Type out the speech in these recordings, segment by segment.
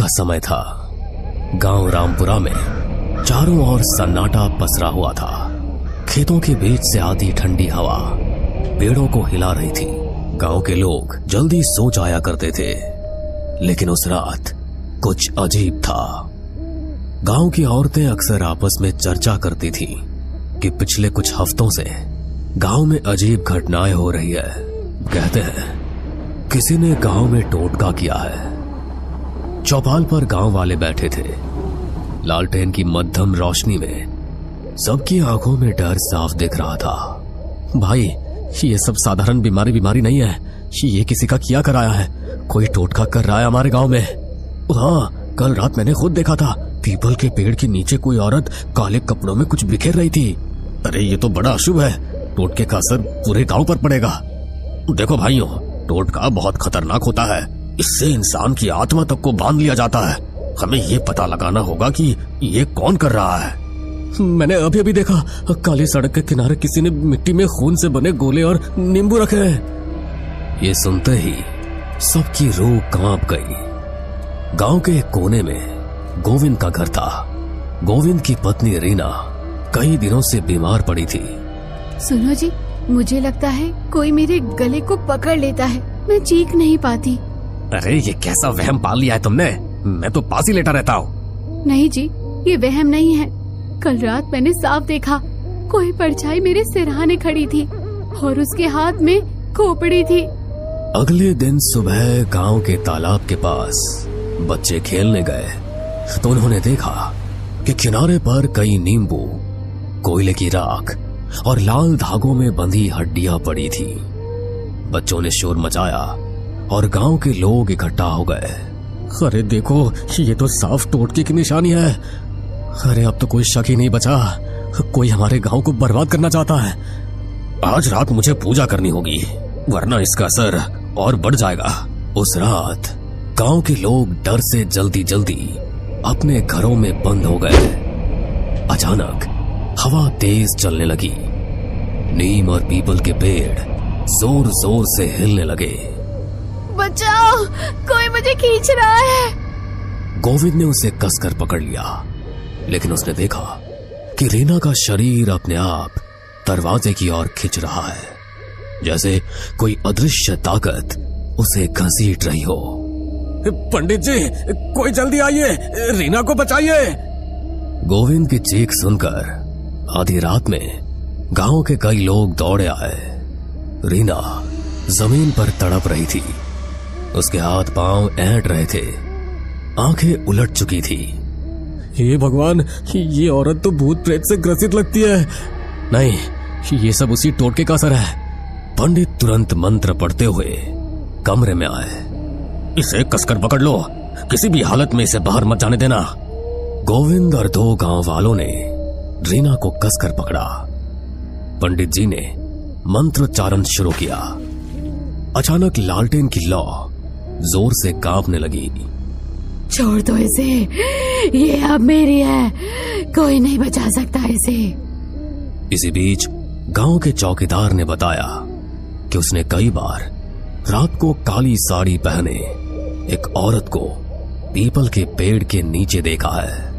का समय था। गांव रामपुरा में चारों ओर सन्नाटा पसरा हुआ था। खेतों के बीच से आती ठंडी हवा पेड़ों को हिला रही थी। गांव के लोग जल्दी सो जाया करते थे, लेकिन उस रात कुछ अजीब था। गांव की औरतें अक्सर आपस में चर्चा करती थीं कि पिछले कुछ हफ्तों से गांव में अजीब घटनाएं हो रही है। कहते हैं किसी ने गांव में टोटका किया है। चौपाल पर गांव वाले बैठे थे। लालटेन की मध्यम रोशनी में सबकी आंखों में डर साफ दिख रहा था। भाई, ये सब साधारण बीमारी नहीं है, ये किसी का किया कराया है। कोई टोटका कर रहा है हमारे गांव में। हाँ, कल रात मैंने खुद देखा था। पीपल के पेड़ के नीचे कोई औरत काले कपड़ों में कुछ बिखेर रही थी। अरे ये तो बड़ा अशुभ है। टोटके का असर पूरे गांव पर पड़ेगा। देखो भाइयों, टोटका बहुत खतरनाक होता है। इससे इंसान की आत्मा तक को बांध लिया जाता है। हमें ये पता लगाना होगा कि ये कौन कर रहा है। मैंने अभी देखा, काली सड़क के किनारे किसी ने मिट्टी में खून से बने गोले और नींबू रखे हैं। ये सुनते ही सबकी रूह कांप गई। गांव के एक कोने में गोविंद का घर था। गोविंद की पत्नी रीना कई दिनों से बीमार पड़ी थी। सुनो जी, मुझे लगता है कोई मेरे गले को पकड़ लेता है। मैं चीख नहीं पाती। अरे ये कैसा वहम पाल लिया है तुमने? मैं तो पास ही लेटा रहता हूँ। नहीं जी, ये वहम नहीं है। कल रात मैंने साफ देखा, कोई परछाई मेरे सिरहाने खड़ी थी और उसके हाथ में खोपड़ी थी। अगले दिन सुबह गांव के तालाब के पास बच्चे खेलने गए तो उन्होंने देखा कि किनारे पर कई नींबू, कोयले की राख और लाल धागों में बंधी हड्डियां पड़ी थी। बच्चों ने शोर मचाया और गांव के लोग इकट्ठा हो गए। अरे देखो, ये तो साफ टोटके की निशानी है। अरे अब तो कोई शक ही नहीं बचा। कोई हमारे गांव को बर्बाद करना चाहता है। आज रात मुझे पूजा करनी होगी, वरना इसका असर और बढ़ जाएगा। उस रात गांव के लोग डर से जल्दी जल्दी अपने घरों में बंद हो गए। अचानक हवा तेज चलने लगी। नीम और पीपल के पेड़ जोर जोर से हिलने लगे। बचाओ, कोई मुझे खींच रहा है। गोविंद ने उसे कसकर पकड़ लिया, लेकिन उसने देखा कि रीना का शरीर अपने आप दरवाजे की ओर खिंच रहा है, जैसे कोई अदृश्य ताकत उसे घसीट रही हो। पंडित जी, कोई जल्दी आइए, रीना को बचाइए। गोविंद की चीख सुनकर आधी रात में गांव के कई लोग दौड़े आए। रीना जमीन पर तड़प रही थी। उसके हाथ पांव ऐंठ रहे थे, आंखें उलट चुकी थी। हे भगवान, ये औरत तो भूत प्रेत से ग्रसित लगती है। नहीं, ये सब उसी टोटके का असर है। पंडित तुरंत मंत्र पढ़ते हुए कमरे में आए। इसे कसकर पकड़ लो, किसी भी हालत में इसे बाहर मत जाने देना। गोविंद और दो गांव वालों ने रीना को कसकर पकड़ा। पंडित जी ने मंत्रोच्चारण शुरू किया। अचानक लालटेन की लौ जोर से कांपने लगी। छोड़ दो इसे, ये अब मेरी है, कोई नहीं बचा सकता इसे। इसी बीच गांव के चौकीदार ने बताया कि उसने कई बार रात को काली साड़ी पहने एक औरत को पीपल के पेड़ के नीचे देखा है।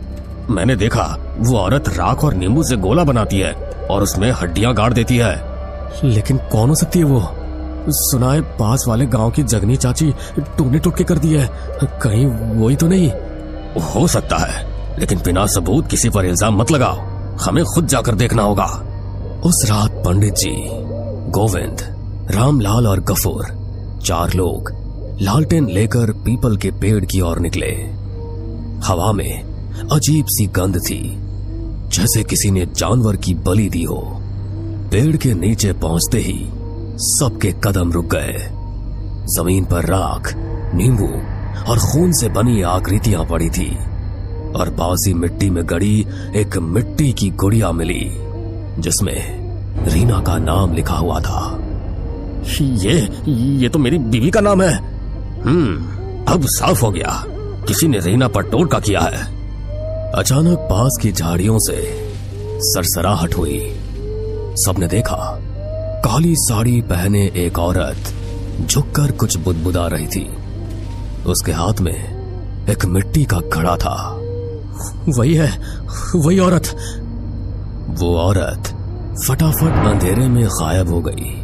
मैंने देखा, वो औरत राख और नींबू से गोला बनाती है और उसमें हड्डियां गाड़ देती है। लेकिन कौन हो सकती है वो? सुना है पास वाले गांव की जगनी चाची टूने टुटके कर दी है। कहीं वही तो नहीं? हो सकता है, लेकिन बिना सबूत किसी पर इल्जाम मत लगाओ। हमें खुद जाकर देखना होगा। उस रात पंडित जी, गोविंद, रामलाल और गफूर, 4 लोग लालटेन लेकर पीपल के पेड़ की ओर निकले। हवा में अजीब सी गंध थी, जैसे किसी ने जानवर की बलि दी हो। पेड़ के नीचे पहुंचते ही सबके कदम रुक गए। जमीन पर राख, नींबू और खून से बनी आकृतियां पड़ी थी और बासी मिट्टी में गड़ी एक मिट्टी की गुड़िया मिली, जिसमें रीना का नाम लिखा हुआ था। ये तो मेरी बीवी का नाम है। अब साफ हो गया, किसी ने रीना पर टोटका किया है। अचानक पास की झाड़ियों से सरसराहट हुई। सबने देखा, काली साड़ी पहने एक औरत झुककर कुछ बुदबुदा रही थी। उसके हाथ में एक मिट्टी का घड़ा था। वही है, वही औरत। वो औरत फटाफट अंधेरे में गायब हो गई।